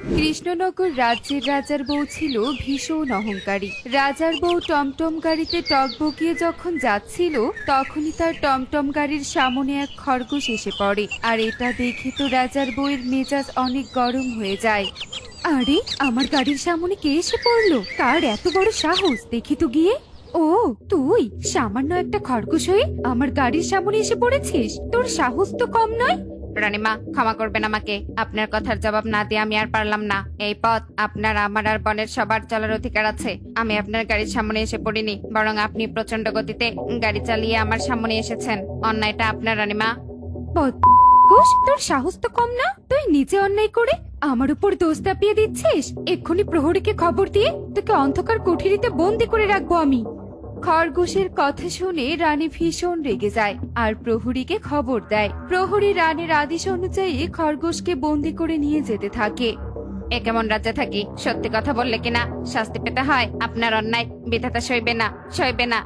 কৃষ্ণনগর রাজ্যের রাজার বউ ছিল ভীষণ অহংকারী। রাজার বউ টমটম গাড়িতে টগবগিয়ে যখন যাচ্ছিল, তখনই তার টমটম গাড়ির সামনে এক খরগোশ এসে পড়ে। আর এটা দেখে তো রাজার বউয়ের মেজাজ অনেক গরম হয়ে যায়। আরে, আমার গাড়ির সামনে কে এসে পড়লো? কার এত বড় সাহস, দেখি তো গিয়ে। ও, তুই সামান্য একটা খরগোশ হয়ে আমার গাড়ির সামনে এসে পড়েছিস? তোর সাহস তো কম নয়। রানীমা, ক্ষমা করবেন আমাকে। আপনার কথার জবাব না দিয়ে আমি আর পারলাম না। এই পথ আপনার, আমার আর বনের সবার চলার অধিকার আছে। আমি আপনার গাড়ির সামনে এসে পড়িনি, বরং আপনি প্রচন্ড গতিতে গাড়ি চালিয়ে আমার সামনে এসেছেন। অন্যায়টা আপনার, রানীমা। বদমাশ, তোর সাহস তো কম না? তুই নিজে অন্যায় করে আমার উপর দোষ চাপিয়ে দিচ্ছিস। এক্ষুনি প্রহরীকে খবর দিয়ে তোকে অন্ধকার কুঠিরিতে বন্দি করে রাখবো আমি। খরগোশের কথা শুনে রানী ভীষণ রেগে যায় আর প্রহরীকে খবর দেয়। প্রহরী রানীর আদেশ অনুযায়ী খরগোশকে বন্দি করে নিয়ে যেতে থাকে। এ কেমন রাজ্যে থাকি, সত্যি কথা বললে কিনা শাস্তি পেতে হয়। আপনার অন্যায় বিধাতা সইবে না, সইবে না।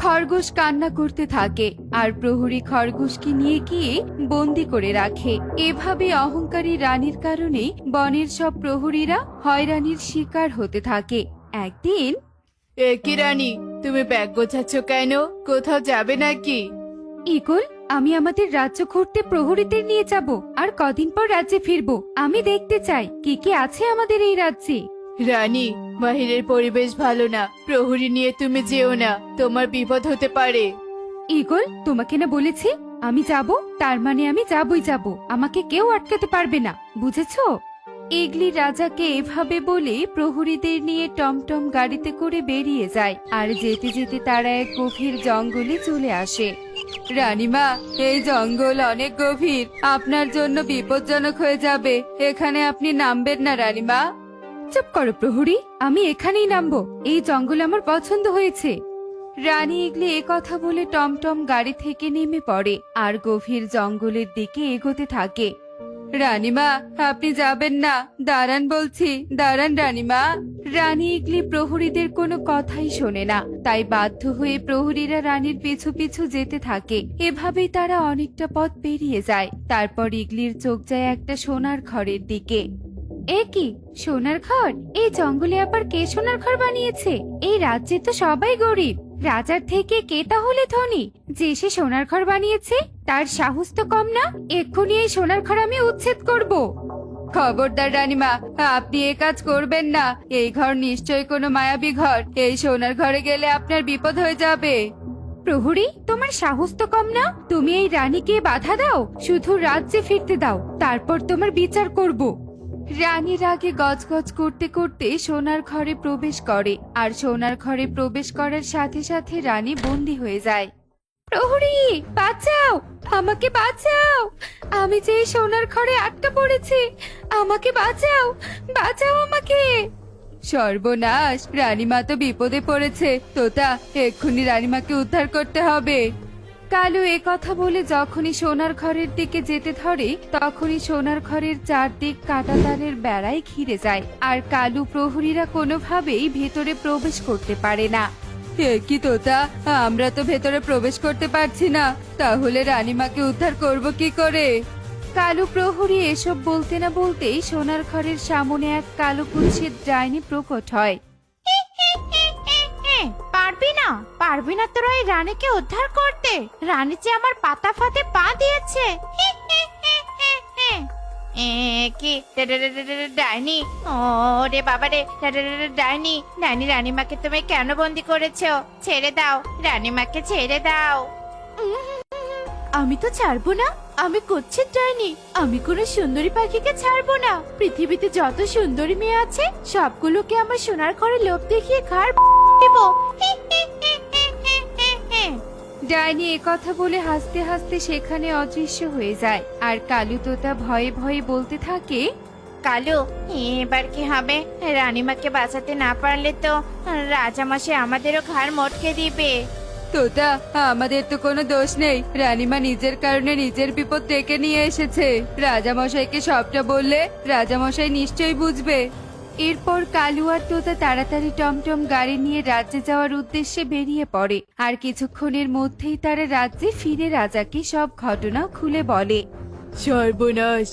খরগোশ কান্না করতে থাকে আর প্রহরী খরগোশকে নিয়ে গিয়ে বন্দি করে রাখে। এভাবে অহংকারী রানীর কারণে বনের সব প্রহরীরা হয়রানির শিকার হতে থাকে। একদিন, কি রানী, তুমি ব্যাগ গোছাচ্ছ কেন? কোথাও যাবে নাকি? ইগল, আমি আমাদের রাজ্য ঘুরতে প্রহরীদের নিয়ে যাব আর কদিন পর রাজ্যে ফিরবো। আমি দেখতে চাই কি কি আছে আমাদের এই রাজ্যে। রানী, বাহিরের পরিবেশ ভালো না, প্রহরী নিয়ে তুমি যেও না, তোমার বিপদ হতে পারে। ইগল, তোমাকে না বলেছি আমি যাব, তার মানে আমি যাবই যাব। আমাকে কেউ আটকাতে পারবে না, বুঝেছো? ইগলি রাজাকে এভাবে বলে প্রহরীদের নিয়ে টমটম গাড়িতে করে বেরিয়ে যায়। আর যেতে যেতে তারা এক গভীর জঙ্গলে চলে আসে। রানীমা, এই জঙ্গল অনেক গভীর, আপনার জন্য বিপজ্জনক হয়ে যাবে। এখানে আপনি নামবেন না রানীমা। চুপ করো প্রহরী, আমি এখানেই নামবো। এই জঙ্গল আমার পছন্দ হয়েছে। রানী ইগলি কথা বলে টমটম গাড়ি থেকে নেমে পড়ে আর গভীর জঙ্গলের দিকে এগোতে থাকে। রানীমা, আপনি যাবেন না, দাঁড়ান বলছি, দাঁড়ান রানীমা। রানী ইগলি প্রহরীদের কোনো কথাই শোনে না, তাই বাধ্য হয়ে প্রহরীরা রানীর পিছু পিছু যেতে থাকে। এভাবেই তারা অনেকটা পথ পেরিয়ে যায়। তারপর ইগলির চোখ যায় একটা সোনার ঘরের দিকে। এ কি, সোনার ঘর? এই জঙ্গলে আবার কে সোনার ঘর বানিয়েছে? এই রাজ্যে তো সবাই গরিব। রাজার থেকে কে তাহলে ধনী যে সে সোনার ঘর বানিয়েছে? তার সাহস তো কম না। এক্ষুনি এই সোনার ঘর আমি উচ্ছেদ করব। খবরদার রানীমা, আপনি এ কাজ করবেন না। এই ঘর নিশ্চয়ই কোনো মায়াবী ঘর। এই সোনার ঘরে গেলে আপনার বিপদ হয়ে যাবে। প্রহরী, তোমার সাহস তো কম না? তুমি এই রানীকে বাধা দাও, শুধু রাজ্যে ফিরতে দাও, তারপর তোমার বিচার করব। রানী রাগে গজগজ করতে করতে সোনার ঘরে প্রবেশ করে আর সোনার ঘরে প্রবেশ করার সাথে সাথে রানী বন্দী হয়ে যায়। প্রহরী, বাঁচাও, আমাকে বাঁচাও। আমি যে এই সোনার ঘরে আটকা পড়েছি, আমাকে বাঁচাও, বাঁচাও আমাকে। সর্বনাশ, রানীমা তো বিপদে পড়েছে। তোতা, এক্ষুনি রানীমাকে উদ্ধার করতে হবে। কালু কথা বলে যখনই সোনার ঘরের দিকে যেতে ধরে, তখনই সোনার ঘরের চারদিক কাঁটাতারের বেড়ায় ঘিরে যায় আর কালু প্রহরীরা কোনোভাবেই ভেতরে প্রবেশ করতে পারে না। কি তোতা, আমরা তো ভেতরে প্রবেশ করতে পারছি না, তাহলে রানীমাকে উদ্ধার করব কি করে? কালু প্রহরী এসব বলতে না বলতেই সোনার ঘরের সামনে এক কালো কুৎসিত ডাইনি প্রকট হয়। পারবি না, পারবি না তোরা এই রানীকে উদ্ধার করতে? রানী যে আমার পাতা ফাতে পা দিয়েছে। কি ডাইনি? ওরে বাবা রে, ডাইনি, ডাইনি, রানীমাকে তুমি কেন বন্দি করেছো? ছেড়ে দাও, রানীমাকে ছেড়ে দাও। আমি তো ছাড়বো না, আমি কুৎসিত ডাইনি। আমি কোনো সুন্দরী পাখিকে ছাড়বো না। পৃথিবীতে যত সুন্দরী মেয়ে আছে সবগুলোকে আমার সোনার ঘরে লোভ দেখিয়ে ঘাড় দিব। ডাইনি কথা বলে হাসতে হাসতে সেখানে অদৃশ্য হয়ে যায় আর কালু তোতা ভয়ে ভয়ে বলতে থাকে, কালু, এবার কি হবে? রানীমাকে বাঁচাতে না পারলে তো রাজামশাই আমাদেরও ঘাড় মটকে দিবে। তোতা, আমাদের তো কোনো দোষ নেই। রানীমা নিজের কারণে নিজের বিপদ ডেকে নিয়ে এসেছে। রাজামশাইকে সবটা বললে রাজামশাই নিশ্চয়ই বুঝবে। এরপর কালু আর তোতা তাড়াতাড়ি টমটম গাড়ি নিয়ে রাজ্যে যাওয়ার উদ্দেশ্যে বেরিয়ে পড়ে আর কিছুক্ষণের মধ্যেই তারা রাজ্যে ফিরে রাজাকে সব ঘটনা খুলে বলে। সর্বনাশ,